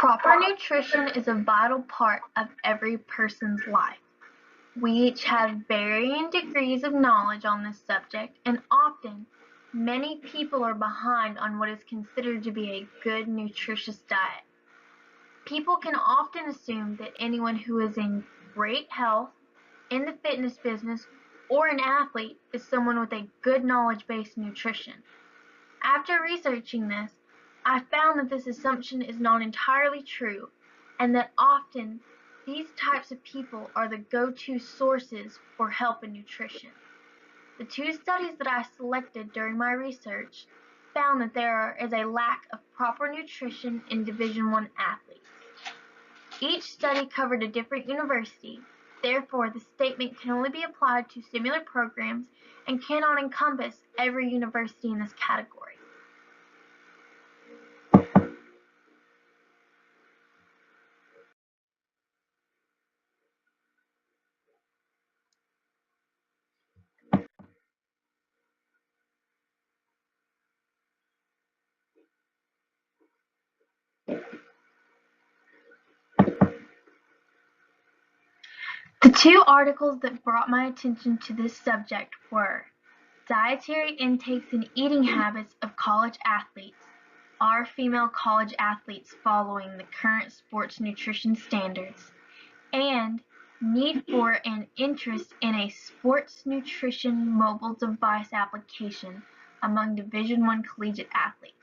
Proper nutrition is a vital part of every person's life. We each have varying degrees of knowledge on this subject, and often many people are behind on what is considered to be a good nutritious diet. People can often assume that anyone who is in great health, in the fitness business, or an athlete is someone with a good knowledge-based nutrition. After researching this, I found that this assumption is not entirely true, and that often these types of people are the go-to sources for help in nutrition. The two studies that I selected during my research found that there is a lack of proper nutrition in Division I athletes. Each study covered a different university, therefore the statement can only be applied to similar programs and cannot encompass every university in this category. The two articles that brought my attention to this subject were Dietary Intakes and Eating Habits of College Athletes. Are female college athletes following the current sports nutrition standards? And Need for and Interest in a Sports Nutrition Mobile Device Application among Division I collegiate athletes.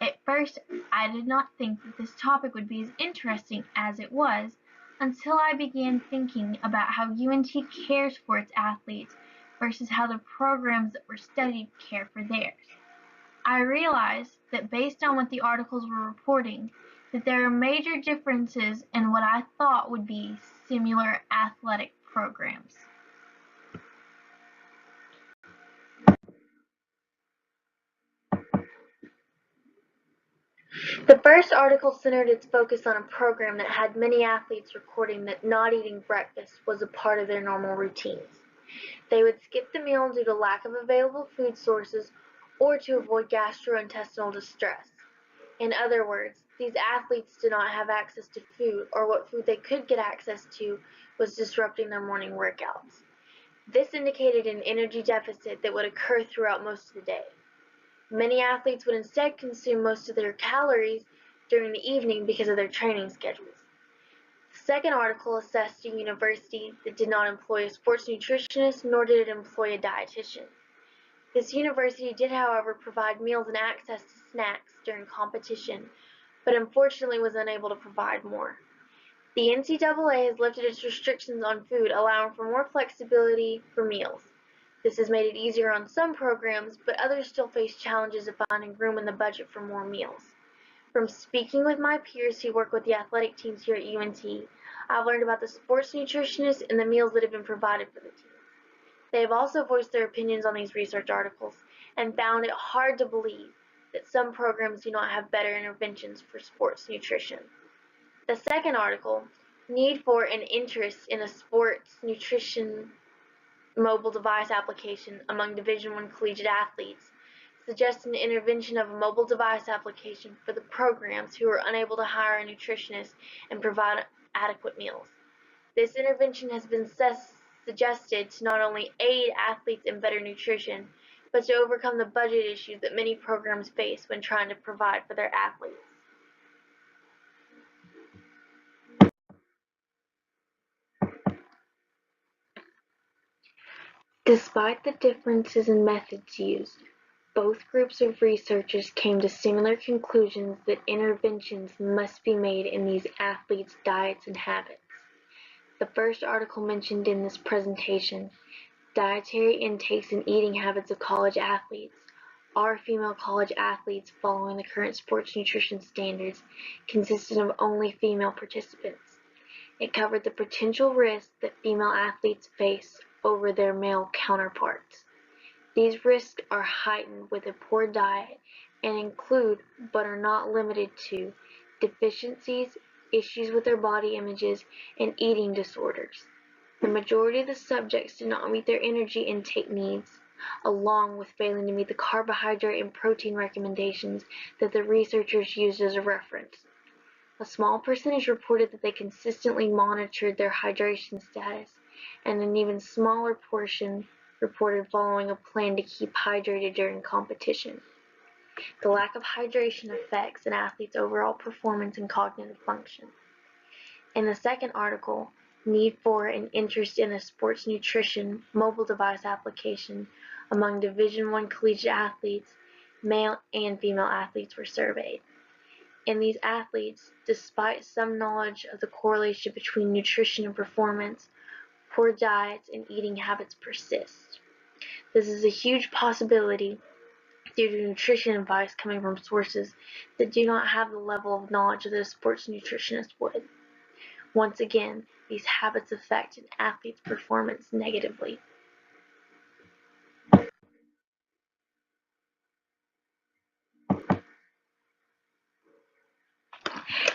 At first, I did not think that this topic would be as interesting as it was until I began thinking about how UNT cares for its athletes versus how the programs that were studied care for theirs. I realized that based on what the articles were reporting, that there are major differences in what I thought would be similar athletic programs. The first article centered its focus on a program that had many athletes recording that not eating breakfast was a part of their normal routines. They would skip the meal due to lack of available food sources or to avoid gastrointestinal distress. In other words, these athletes did not have access to food, or what food they could get access to was disrupting their morning workouts. This indicated an energy deficit that would occur throughout most of the day. Many athletes would instead consume most of their calories during the evening because of their training schedules. The second article assessed a university that did not employ a sports nutritionist, nor did it employ a dietitian. This university did, however, provide meals and access to snacks during competition, but unfortunately was unable to provide more. The NCAA has lifted its restrictions on food, allowing for more flexibility for meals. This has made it easier on some programs, but others still face challenges of finding room in the budget for more meals. From speaking with my peers who work with the athletic teams here at UNT, I've learned about the sports nutritionists and the meals that have been provided for the teams. They have also voiced their opinions on these research articles and found it hard to believe that some programs do not have better interventions for sports nutrition. The second article, Need for and Interest in a Sports Nutrition Mobile Device Application among Division I collegiate athletes, suggests an intervention of a mobile device application for the programs who are unable to hire a nutritionist and provide adequate meals. This intervention has been suggested to not only aid athletes in better nutrition, but to overcome the budget issues that many programs face when trying to provide for their athletes. Despite the differences in methods used, both groups of researchers came to similar conclusions that interventions must be made in these athletes' diets and habits. The first article mentioned in this presentation, Dietary Intakes and Eating Habits of College Athletes, Are Female College Athletes Following the Current Sports Nutrition Standards, consisted of only female participants. It covered the potential risks that female athletes face over their male counterparts. These risks are heightened with a poor diet and include, but are not limited to, deficiencies, issues with their body images, and eating disorders. The majority of the subjects did not meet their energy intake needs, along with failing to meet the carbohydrate and protein recommendations that the researchers used as a reference. A small percentage reported that they consistently monitored their hydration status, and an even smaller portion reported following a plan to keep hydrated during competition. The lack of hydration affects an athlete's overall performance and cognitive function. In the second article, need for and interest in a sports nutrition mobile device application among Division I collegiate athletes, male and female athletes were surveyed. In these athletes, despite some knowledge of the correlation between nutrition and performance, poor diets and eating habits persist. This is a huge possibility due to nutrition advice coming from sources that do not have the level of knowledge that a sports nutritionist would. Once again, these habits affect an athlete's performance negatively.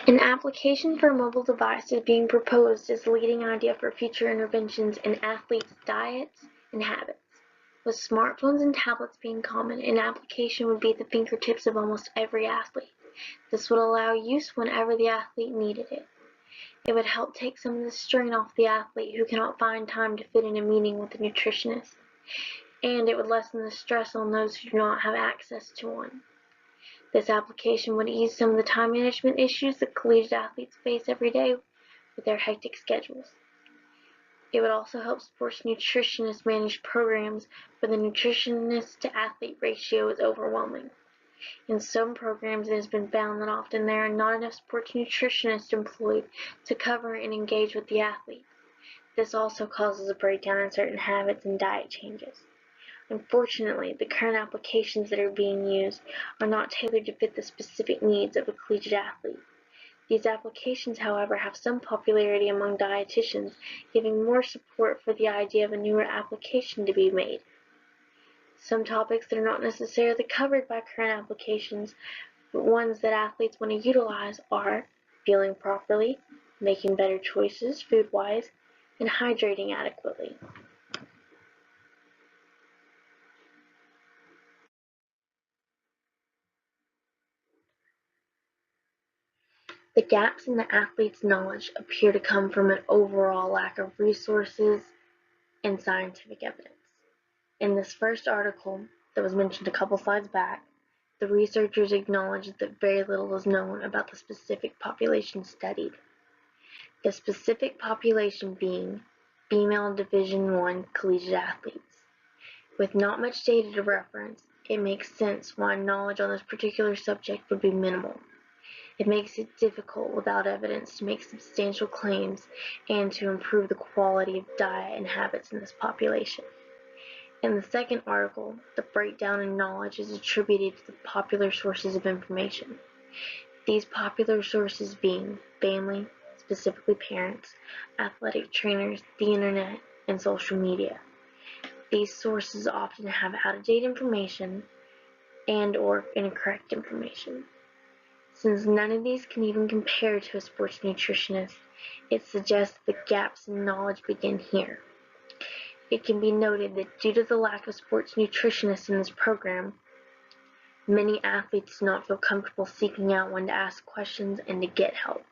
An application for a mobile device is being proposed as a leading idea for future interventions in athletes' diets and habits. With smartphones and tablets being common, an application would be at the fingertips of almost every athlete. This would allow use whenever the athlete needed it. It would help take some of the strain off the athlete who cannot find time to fit in a meeting with a nutritionist, and it would lessen the stress on those who do not have access to one. This application would ease some of the time management issues that collegiate athletes face every day with their hectic schedules. It would also help sports nutritionists manage programs where the nutritionist to athlete ratio is overwhelming. In some programs, it has been found that often there are not enough sports nutritionists employed to cover and engage with the athlete. This also causes a breakdown in certain habits and diet changes. Unfortunately, the current applications that are being used are not tailored to fit the specific needs of a collegiate athlete. These applications, however, have some popularity among dietitians, giving more support for the idea of a newer application to be made. Some topics that are not necessarily covered by current applications, but ones that athletes want to utilize are feeling properly, making better choices food-wise, and hydrating adequately. The gaps in the athlete's knowledge appear to come from an overall lack of resources and scientific evidence. In this first article that was mentioned a couple slides back, the researchers acknowledged that very little is known about the specific population studied. The specific population being female Division I collegiate athletes. With not much data to reference, it makes sense why knowledge on this particular subject would be minimal. It makes it difficult without evidence to make substantial claims and to improve the quality of diet and habits in this population. In the second article, the breakdown in knowledge is attributed to the popular sources of information. These popular sources being family, specifically parents, athletic trainers, the internet, and social media. These sources often have out-of-date information and/or incorrect information. Since none of these can even compare to a sports nutritionist, it suggests that gaps in knowledge begin here. It can be noted that due to the lack of sports nutritionists in this program, many athletes do not feel comfortable seeking out one to ask questions and to get help.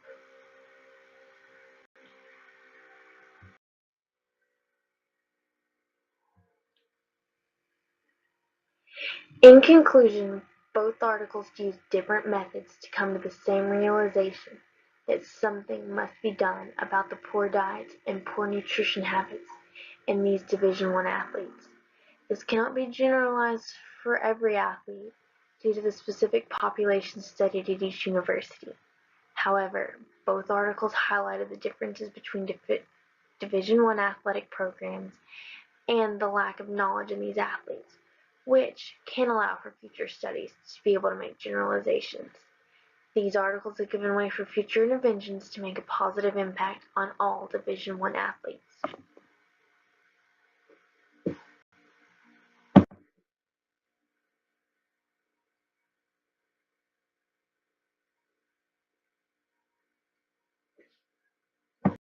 In conclusion, both articles use different methods to come to the same realization that something must be done about the poor diets and poor nutrition habits in these Division I athletes. This cannot be generalized for every athlete due to the specific population studied at each university. However, both articles highlighted the differences between Division I athletic programs and the lack of knowledge in these athletes, which can allow for future studies to be able to make generalizations. These articles have given way for future interventions to make a positive impact on all Division I athletes.